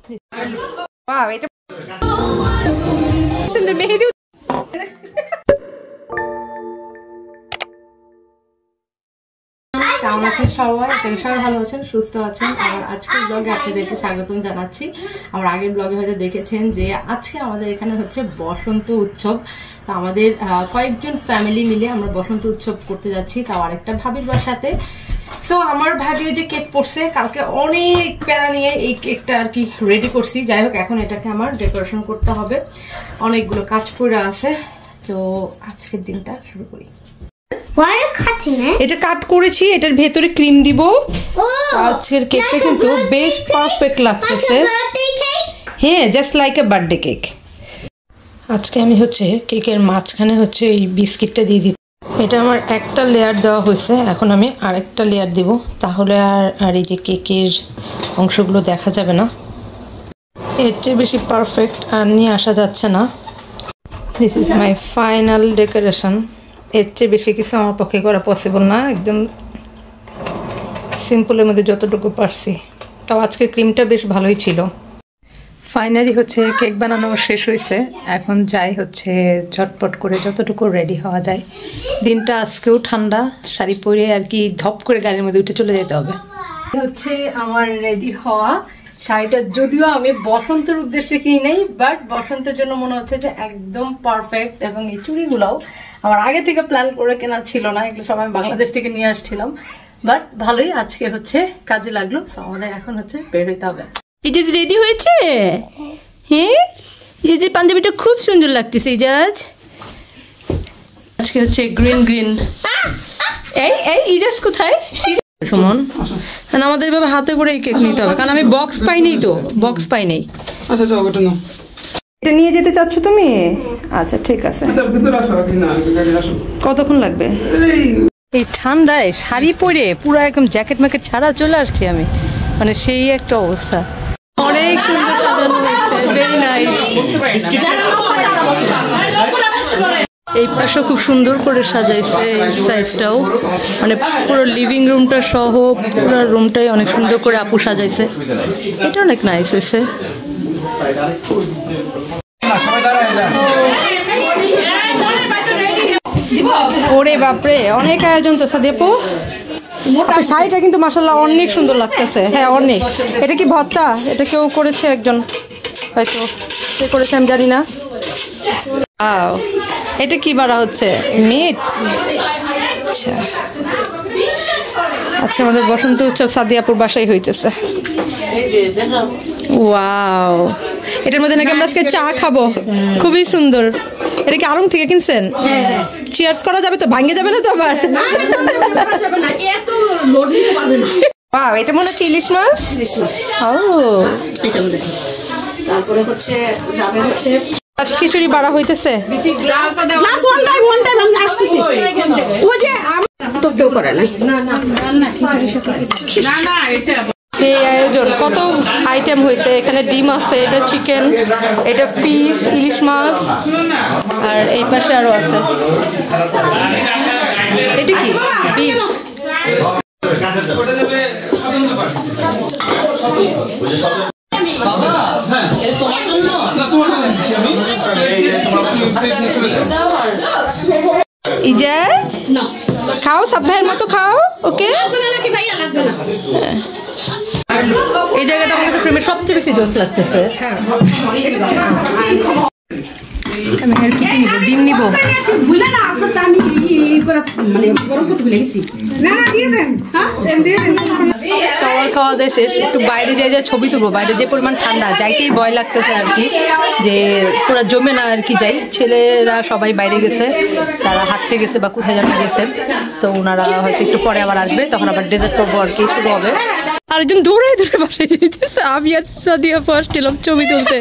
Wow, এটা সুন্দর মেহেদি। কেমন আছেন সবাই? সবাই ভালো আছেন, সুস্থ আছেন। আর আজকের ব্লগে আপনাদেরকে স্বাগতম জানাচ্ছি। আমার আগের ব্লগে হয়তো দেখেছেন যে আজকে আমাদের এখানে হচ্ছে বসন্ত উৎসব। তো আমাদের কয়েকজন ফ্যামিলি মিলে আমরা বসন্ত উৎসব করতে যাচ্ছি, তাও আরেকটা ভাবির বাসাতে। সো আমার ভাবি যে কেক পড়ছে কালকে, অনেক প্যারা নিয়ে এই কেকটা আর কি রেডি করছি। যাই হোক, এখন এটাকে আমার ডেকোরেশন করতে হবে, অনেকগুলো কাজ পড়ে আছে। তো আজকের দিনটা শুরু করি। এটা কাট করেছি, এটার ভেতরে ক্রিম দিব। আজকের কেকটা কিন্তু বেশ পারফেক্ট লাগতেছে। হ্যাঁ, just like a birthday cake. আজকে আমি হচ্ছে কেকের মাঝখানে হচ্ছে এই বিস্কিটটা দিয়ে দিচ্ছি। এটা আমার একটা লেয়ার দেওয়া হয়েছে, এখন আমি আরেকটা লেয়ার দিব, তাহলে আর এই যে কেকের অংশগুলো দেখা যাবে না। এর চেয়ে বেশি পারফেক্ট আর নিয়ে আসা যাচ্ছে না। This is my final decoration. এর চেয়ে বেশি কিছু আমার পক্ষে করা পসিবল না, একদম সিম্পলের মধ্যে যতটুকু পারছি। তাও আজকের ক্রিমটা বেশ ভালোই ছিল। ফাইনালি হচ্ছে কেক বানানো শেষ হয়েছে, এখন যাই হচ্ছে ঝটপট করে যতটুকু রেডি হওয়া যায়। দিনটা আজকেও ঠান্ডা, শাড়ি পরে আর কি ধপ করে গাড়ির মধ্যে উঠে চলে যেতে হবে। হচ্ছে আমার রেডি হওয়া শাড়িটা, যদিও আমি বসন্তের উদ্দেশ্যে কিনি নাই, বাট বসন্তের জন্য মনে হচ্ছে যে একদম পারফেক্ট। এবং এই চুড়িগুলোও আমার আগে থেকে প্ল্যান করে কেনা ছিল না, এগুলো সব আমি বাংলাদেশ থেকে নিয়ে আসছিলাম। বাট ভালোই আজকে হচ্ছে কাজে লাগলো। আমাদের এখন হচ্ছে বের হইতে হবে। ইজাজ রেডি হয়েছে? হ্যাঁ, ইজাজের পাঞ্জাবিটা খুব সুন্দর লাগতেছে। ইজাজ আজকে হচ্ছে গ্রিন গ্রিন। এই ইজাজ কোথায়? সুমন, আমাদের এভাবে হাতে করে কেক নিতে হবে, কারণ আমি বক্স পাইনি। তো বক্স পাই নাই। আচ্ছা যাও, ওটা নাও। এটা নিয়ে যেতে চাচ্ছ তুমি? আচ্ছা ঠিক আছে। কতক্ষণ লাগবে? এই ঠান্ডায় শাড়ি পরে পুরো একদম জ্যাকেট ম্যাকেট ছাড়া চলে আসছি আমি, মানে সেই একটা অবস্থা। অনেক সুন্দর সাজানো হয়েছে, ভেরি নাইস। এই পাশে খুব সুন্দর করে সাজাইছে, এই সাইডটাও, মানে পুরো লিভিং রুমটা সহ পুরো রুমটাই অনেক সুন্দর করে আপু সাজাইছে। এটা অনেক নাইস হয়েছে। ওরে বাপরে, অনেক আয়োজন তো সাদেপো। শাড়িটা কিন্তু মাশাআল্লাহ অনেক সুন্দর লাগতেছে। হ্যাঁ অনেক। এটা কি ভর্তা? এটা কেউ করেছে একজন, হয়তো কে করেছে আমি জানি না। এটা কি বাড়া হচ্ছে? মিট। আচ্ছা আচ্ছা, আমাদের বসন্ত উৎসব সাদিয়াপুর বাসায় হইতেছে। ওয়াও, এটার মধ্যে নাকি আমরা আজকে চা খাবো, খুবই সুন্দর। এটা কি আড়ং থেকে কিনছেন? চিয়ার্স করা যাবে তো? ভাঙে যাবে না তো আবার? ওয়াও, এটা মনে হচ্ছে ইলিশ মাছ। ও, তারপরে হচ্ছে যাবে হচ্ছে খিচুড়ি বাড়া হইতেছে। সেই আয়োজন, কত আইটেম হয়েছে এখানে। ডিম আছে, এটা চিকেন, এটা ফিশ, ইলিশ মাছ, আর এই পাশে আরো আছে। এটা কি? বিফ। ইজাজ খাও, সব ভাইয়ের মতো খাও। ওকে, এই জায়গাটা আমার কাছে ফ্রেমের সবচেয়ে বেশি জোস লাগতেছে। আমি আর কি নিব? ডিম নিব। খাওয়ার খাওয়া দেয় শেষ, একটু বাইরে যাই ছবি তুলবো। বাইরে যে পরিমাণ ঠান্ডা, যাইতেই ভয় লাগতেছে আর কি, যে পুরো জমে না আর কি যাই। ছেলেরা সবাই বাইরে গেছে, তারা হাঁটতে গেছে বা কোথায় যেন গেছে। তো ওনারা হয়তো একটু পরে আবার আসবে, তখন আবার ডেজার্ট করবো আর কি, শুরু হবে। আরেকজন দৌড়ে দৌড়ে বাসায় যেতেছে, আমি আর সাদিয়া ফার্স্ট এলাম ছবি তুলতে।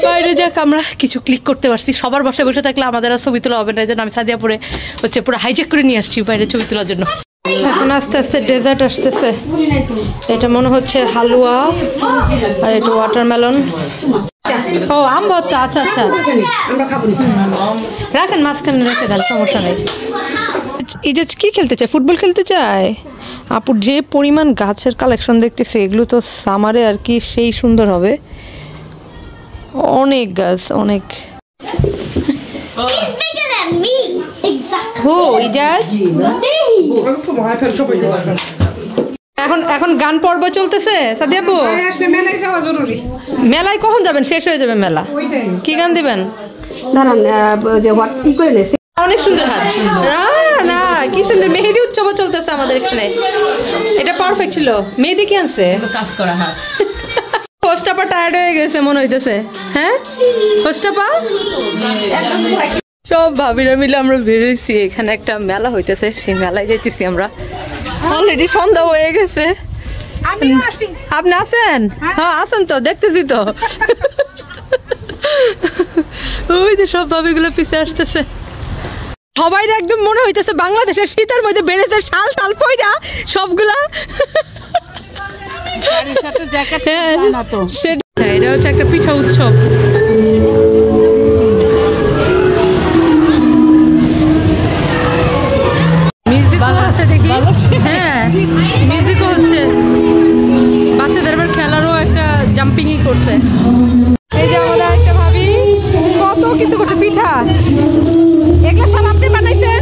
বাইরে যাক, আমরা কিছু ক্লিক করতে পারছি। সবার বাসায় বসে থাকলে আমাদের আর ছবি তোলা হবে না, এই জন্য আমি সাদিয়াপুরে হচ্ছে পুরো হাইজ্যাক করে নিয়ে আসছি বাইরে ছবি তোলার জন্য। এখন আস্তে আস্তে ডেজার্ট আসতেছে। এটা মনে হচ্ছে হালুয়া, আর এটা ওয়াটারমেলন। ও, আম ভর্তা। আচ্ছা আচ্ছা, রাখেন মাঝখানে রেখে দেন, সমস্যা নেই। ইজাজ কি খেলতে চায়? ফুটবল খেলতে চায়? আপুর যে পরিমাণ গাছের কালেকশন দেখতেছে এগুলো তো সামারে আর কি সেই সুন্দর হবে। অনেক গাছ, অনেক। এখন গান পর্ব চলতেছে সাদিয়া আপু। মেলায় যাওয়া জরুরি। মেলায় কখন যাবেন? শেষ হয়ে যাবে মেলা। কি গান দিবেন? দাঁড়ান যে হোয়াটস করে নেছি। অনেক সুন্দর হাত। না কি সুন্দর মেহেদি উৎসব চলতেছে আমাদের এখানে। এটা পারফেক্ট ছিল। মেহেদি কি আনছে? কাজ করা হাত। হোস্টাপা টায়ার্ড হয়ে গেছে মনে হইতেছে। হ্যাঁ হোস্টাপা সব ভাবিরা মিলে আমরা বেরোইছি। এখানে একটা মেলা হইতেছে, সেই মেলায় যাইতেছি আমরা। অলরেডি সন্ধ্যা হয়ে গেছে। আপনি আছেন? হ্যাঁ আছেন তো, দেখতেছি তো। ওই যে সব ভাবিগুলো পিছিয়ে আসতেছে। সবাই একদম মনে হইতেছে বাংলাদেশের শীতের মধ্যে বেড়েছে শাল টাল পয়রা সবগুলা। এটা হচ্ছে একটা পিঠা উৎসব। মিউজিকও আছে দেখি। হ্যাঁ মিউজিকও হচ্ছে। বাচ্চাদের এবার খেলারও একটা জাম্পিংই করছে। এই যে আমাদের একটা ভাবি কত কিছু করছে। পিঠা এগুলা সব আপনি বানাইছেন?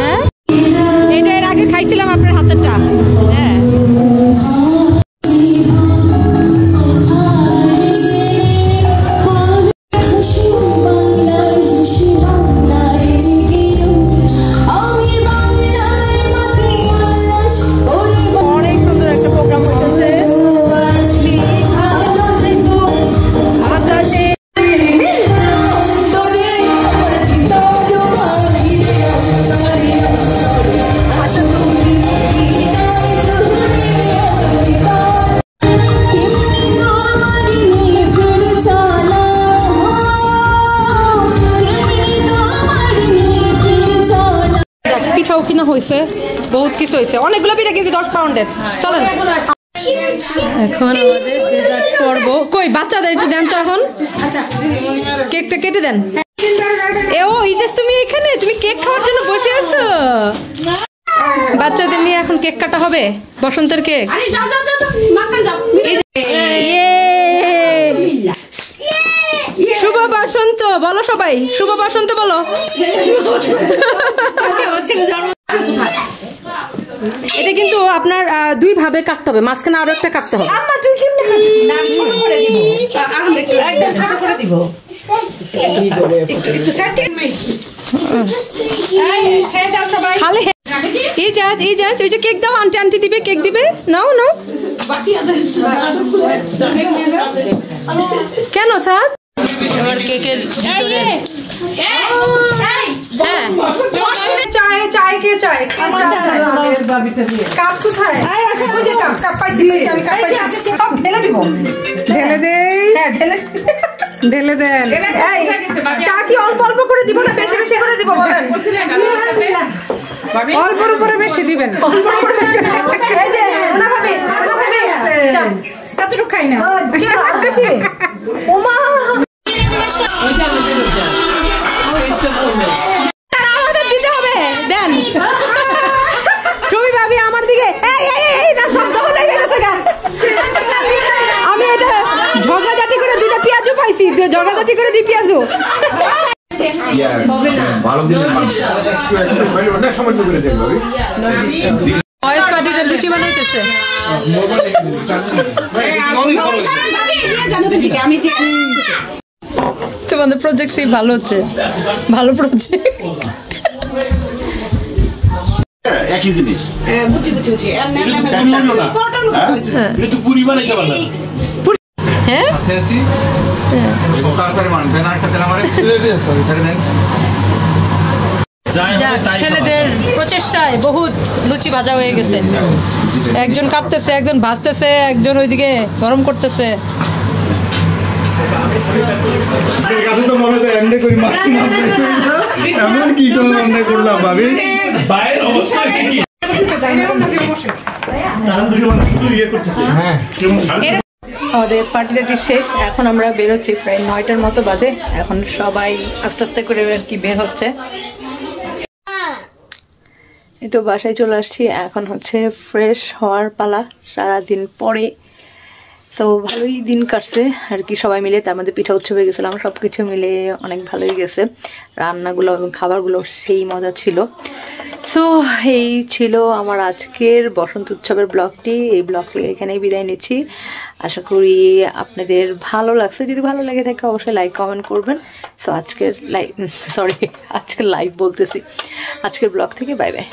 হ্যাঁ এটা এর আগে খাইছিলাম আপনার হাতেরটা। হ্যাঁ কিনা হয়েছে, বহুত কিছু হয়েছে, অনেকগুলো পিঠা কিন্তু 10 পাউন্ডের। চলেন এখন আমাদের ডেজার্ট পর্ব। কই বাচ্চাদের একটু দেন তো এখন। কেকটা কেটে দেন। ও ইজাজ তুমি এখানে, তুমি কেক খাওয়ার জন্য বসে আছো? বাচ্চাদের নিয়ে এখন কেক কাটা হবে, বসন্তের কেক। শুভ বসন্ত বলো সবাই, শুভ বসন্ত বলো। এটা কিন্তু আপনার 2 ভাবে কাটতে হবে, মাঝখানে আরো একটা কাটতে হবে। ওই যে কেক দাও, আন্টি আন্টি দিবে, কেক দিবে। নাও নাও। কেন স্যার কেকের চায় কে চায়? কাপ কোথায়? ওই যে কাপ পাইছি, আমি কাপ পাইছি। ঢেলে দিব, ঢেলে দেই। হ্যাঁ ঢেলে দেন। চা কি অল্প অল্প করে দিব না বেশি বেশি করে দিব বলেন? অল্পর উপরে বেশি দিবেন। কতটুকু খাই না বেশি। ওমা আমাদের দিতে হবে, দেন। তুমি ভাবি আমার দিকে আমি এটা ঝগড়াঝাটি করে 2টা পেঁয়াজও পাইছি, ঝগড়াঝাটি করে 2 পেঁয়াজও। লুচি বানাইতেছে। তোমাদের প্রজেক্ট সেই ভালো হচ্ছে, ভালো প্রজেক্ট। একই জিনিস। হ্যাঁ ছেলেদের প্রচেষ্টায় বহুত লুচি ভাজা হয়ে গেছে। একজন কাটতেছে, একজন ভাজতেছে, একজন ওইদিকে গরম করতেছে। আমাদের পার্টি টাটি শেষ, এখন আমরা বেরোচ্ছি। প্রায় 9টার মতো বাজে। এখন সবাই আস্তে আস্তে করে আর কি বের হচ্ছে। এই তো বাসায় চলে আসছি, এখন হচ্ছে ফ্রেশ হওয়ার পালা সারাদিন পরে। সো ভালোই দিন কাটছে আর কি সবাই মিলে, তার মধ্যে পিঠা উৎসবে গেছিলাম, সব কিছু মিলে অনেক ভালোই গেছে। রান্নাগুলো এবং খাবারগুলো সেই মজা ছিল। সো এই ছিল আমার আজকের বসন্ত উৎসবের ব্লগটি। এই ব্লগ থেকে এখানেই বিদায় নিচ্ছি। আশা করি আপনাদের ভালো লাগছে। যদি ভালো লেগে থাকে অবশ্যই লাইক কমেন্ট করবেন। সো আজকের লাইভ বলতেছি, আজকের ব্লগ থেকে বাই বাই।